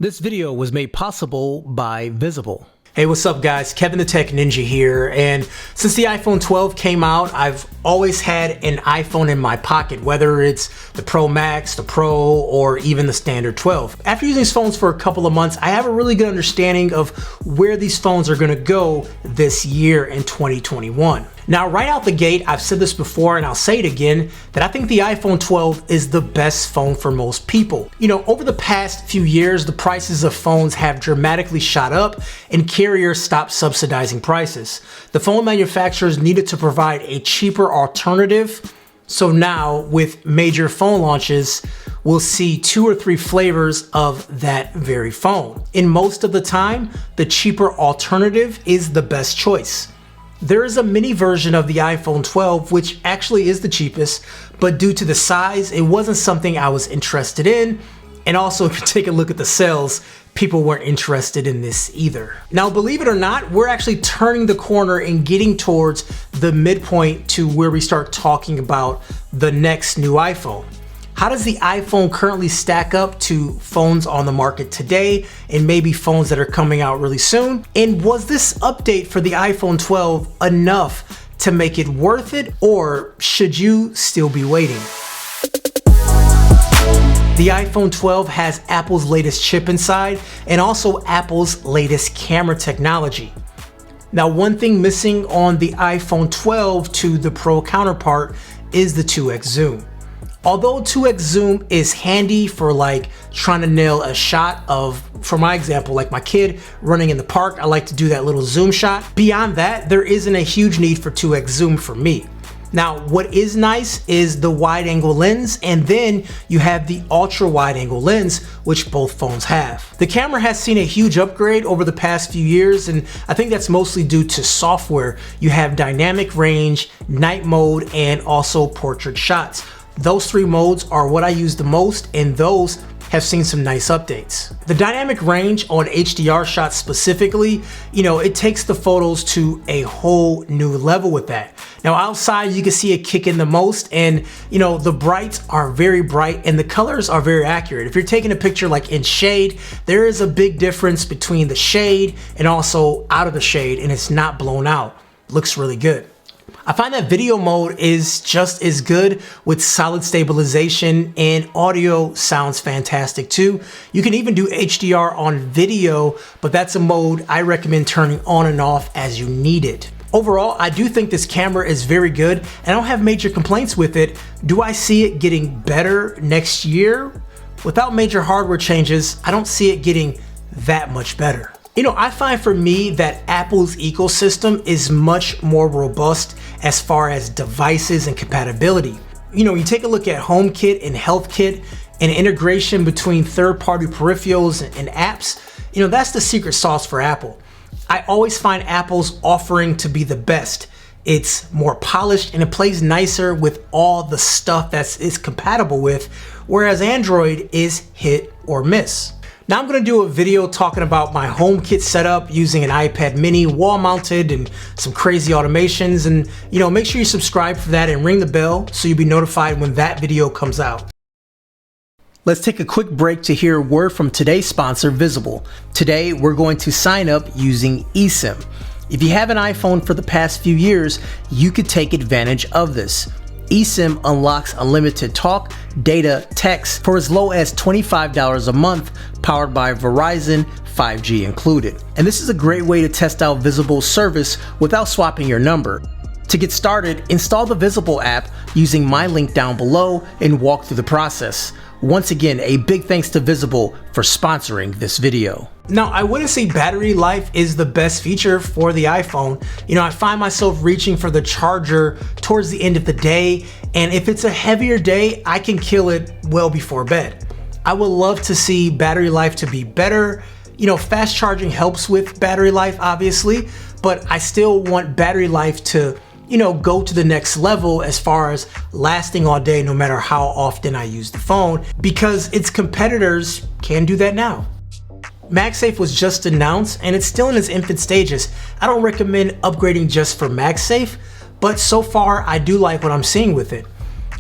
This video was made possible by Visible. Hey, what's up guys? Kevin the Tech Ninja here, and since the iPhone 12 came out, I've always had an iPhone in my pocket, whether it's the Pro Max, the Pro, or even the standard 12. After using these phones for a couple of months, I have a really good understanding of where these phones are gonna go this year in 2021. Now, right out the gate, I've said this before and I'll say it again, that I think the iPhone 12 is the best phone for most people. You know, over the past few years, the prices of phones have dramatically shot up and carriers stopped subsidizing prices. The phone manufacturers needed to provide a cheaper alternative. So now with major phone launches, we'll see 2 or 3 flavors of that very phone. In most of the time, the cheaper alternative is the best choice. There is a mini version of the iPhone 12, which actually is the cheapest, but due to the size, it wasn't something I was interested in. And also, if you take a look at the sales, people weren't interested in this either. Now, believe it or not, we're actually turning the corner and getting towards the midpoint to where we start talking about the next new iPhone. How does the iPhone currently stack up to phones on the market today and maybe phones that are coming out really soon? And was this update for the iPhone 12 enough to make it worth it, or should you still be waiting? The iPhone 12 has Apple's latest chip inside and also Apple's latest camera technology. Now, one thing missing on the iPhone 12 to the Pro counterpart is the 2x zoom. Although 2x zoom is handy for like trying to nail a shot of, for my example, like my kid running in the park, I like to do that little zoom shot. Beyond that, there isn't a huge need for 2x zoom for me. Now, what is nice is the wide angle lens, and then you have the ultra wide angle lens, which both phones have. The camera has seen a huge upgrade over the past few years, and I think that's mostly due to software. You have dynamic range, night mode, and also portrait shots. Those 3 modes are what I use the most, and those have seen some nice updates. The dynamic range on HDR shots specifically, you know, it takes the photos to a whole new level with that. Now outside, you can see it kick in the most, and you know, the brights are very bright and the colors are very accurate. If you're taking a picture like in shade, there is a big difference between the shade and also out of the shade, and it's not blown out. Looks really good. I find that video mode is just as good with solid stabilization, and audio sounds fantastic too. You can even do HDR on video, but that's a mode I recommend turning on and off as you need it. Overall, I do think this camera is very good and I don't have major complaints with it. Do I see it getting better next year? Without major hardware changes, I don't see it getting that much better. You know, I find for me that Apple's ecosystem is much more robust as far as devices and compatibility. You know, you take a look at HomeKit and HealthKit and integration between third-party peripherals and apps, you know, that's the secret sauce for Apple. I always find Apple's offering to be the best. It's more polished and it plays nicer with all the stuff that it's compatible with, whereas Android is hit or miss. Now I'm gonna do a video talking about my HomeKit setup using an iPad mini, wall mounted, and some crazy automations. And you know, make sure you subscribe for that and ring the bell so you'll be notified when that video comes out. Let's take a quick break to hear a word from today's sponsor, Visible. Today, we're going to sign up using eSIM. If you have an iPhone for the past few years, you could take advantage of this. eSIM unlocks unlimited talk, data, text for as low as $25 a month, powered by Verizon, 5G included. And this is a great way to test out Visible's service without swapping your number. To get started, install the Visible app using my link down below and walk through the process. Once again, a big thanks to Visible for sponsoring this video. Now, I wouldn't say battery life is the best feature for the iPhone. You know, I find myself reaching for the charger towards the end of the day, and if it's a heavier day, I can kill it well before bed. I would love to see battery life to be better. You know, fast charging helps with battery life, obviously, but I still want battery life to, you know, go to the next level as far as lasting all day no matter how often I use the phone, because its competitors can do that now. MagSafe was just announced and it's still in its infant stages. I don't recommend upgrading just for MagSafe, but so far I do like what I'm seeing with it.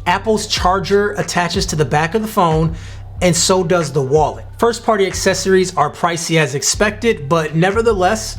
Apple's charger attaches to the back of the phone, and so does the wallet. First party accessories are pricey as expected, but nevertheless,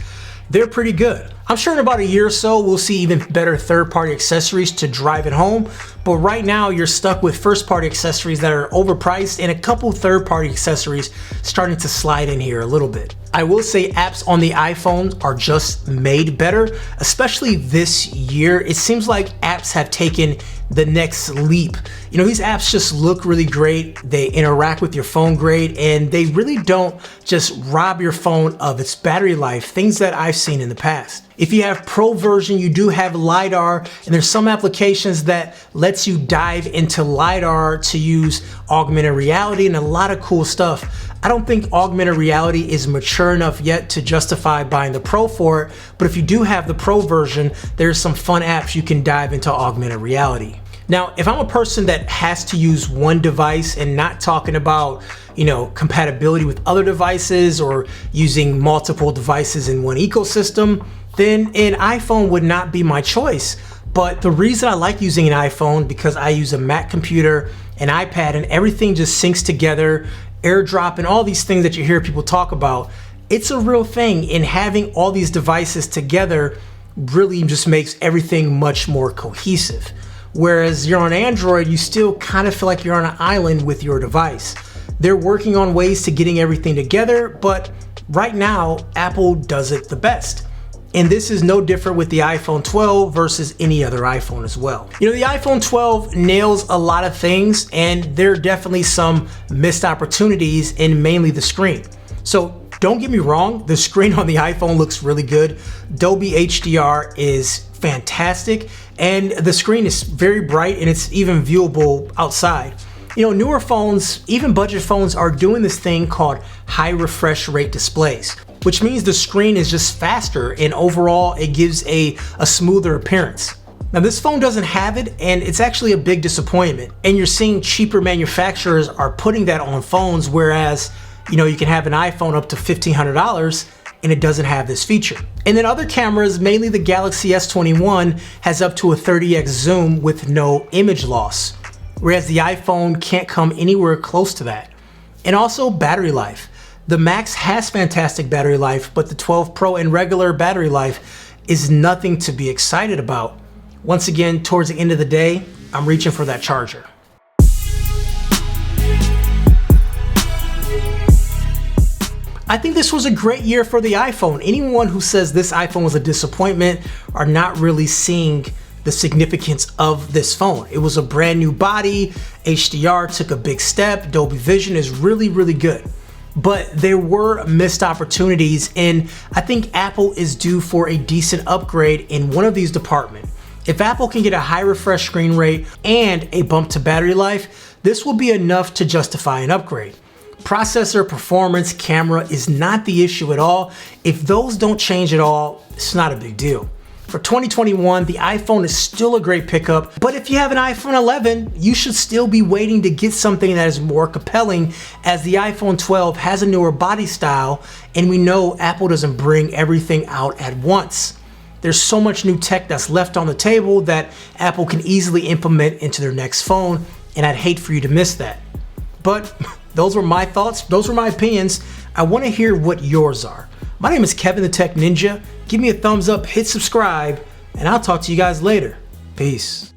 they're pretty good. I'm sure in about a year or so, we'll see even better third party accessories to drive it home. But right now you're stuck with first party accessories that are overpriced and a couple third party accessories starting to slide in here a little bit. I will say apps on the iPhone are just made better, especially this year. It seems like apps have taken the next leap. You know, these apps just look really great. They interact with your phone great, and they really don't just rob your phone of its battery life, things that I've seen in the past. If you have Pro version, you do have LiDAR, and there's some applications that lets you dive into LiDAR to use augmented reality and a lot of cool stuff. I don't think augmented reality is mature enough yet to justify buying the Pro for it, but if you do have the Pro version, there's some fun apps you can dive into augmented reality. Now, if I'm a person that has to use one device and not talking about, you know, compatibility with other devices or using multiple devices in one ecosystem, then an iPhone would not be my choice. But the reason I like using an iPhone, because I use a Mac computer, an iPad, and everything just syncs together, AirDrop, and all these things that you hear people talk about. It's a real thing, and having all these devices together really just makes everything much more cohesive. Whereas you're on Android, you still kind of feel like you're on an island with your device. They're working on ways to getting everything together, but right now, Apple does it the best. And this is no different with the iPhone 12 versus any other iPhone as well. You know, the iPhone 12 nails a lot of things, and there are definitely some missed opportunities in mainly the screen. So don't get me wrong, the screen on the iPhone looks really good. Dolby HDR is fantastic, and the screen is very bright, and it's even viewable outside. You know, newer phones, even budget phones, are doing this thing called high refresh rate displays, which means the screen is just faster, and overall it gives a smoother appearance. Now this phone doesn't have it, and it's actually a big disappointment. And you're seeing cheaper manufacturers are putting that on phones, whereas, you know, you can have an iPhone up to $1,500 and it doesn't have this feature. And then other cameras, mainly the Galaxy S21, has up to a 30x zoom with no image loss, whereas the iPhone can't come anywhere close to that. And also battery life. The Max has fantastic battery life, but the 12 Pro and regular battery life is nothing to be excited about. Once again, towards the end of the day, I'm reaching for that charger. I think this was a great year for the iPhone. Anyone who says this iPhone was a disappointment are not really seeing the significance of this phone. It was a brand new body, HDR took a big step, Dolby Vision is really, really good. But there were missed opportunities, and I think Apple is due for a decent upgrade in one of these departments. If Apple can get a high refresh screen rate and a bump to battery life, this will be enough to justify an upgrade. Processor, performance, camera is not the issue at all. If those don't change at all, it's not a big deal. For 2021, the iPhone is still a great pickup, but if you have an iPhone 11, you should still be waiting to get something that is more compelling, as the iPhone 12 has a newer body style, and we know Apple doesn't bring everything out at once. There's so much new tech that's left on the table that Apple can easily implement into their next phone, and I'd hate for you to miss that. But those were my thoughts, those were my opinions. I want to hear what yours are. My name is Kevin the Tech Ninja. Give me a thumbs up, hit subscribe, and I'll talk to you guys later. Peace.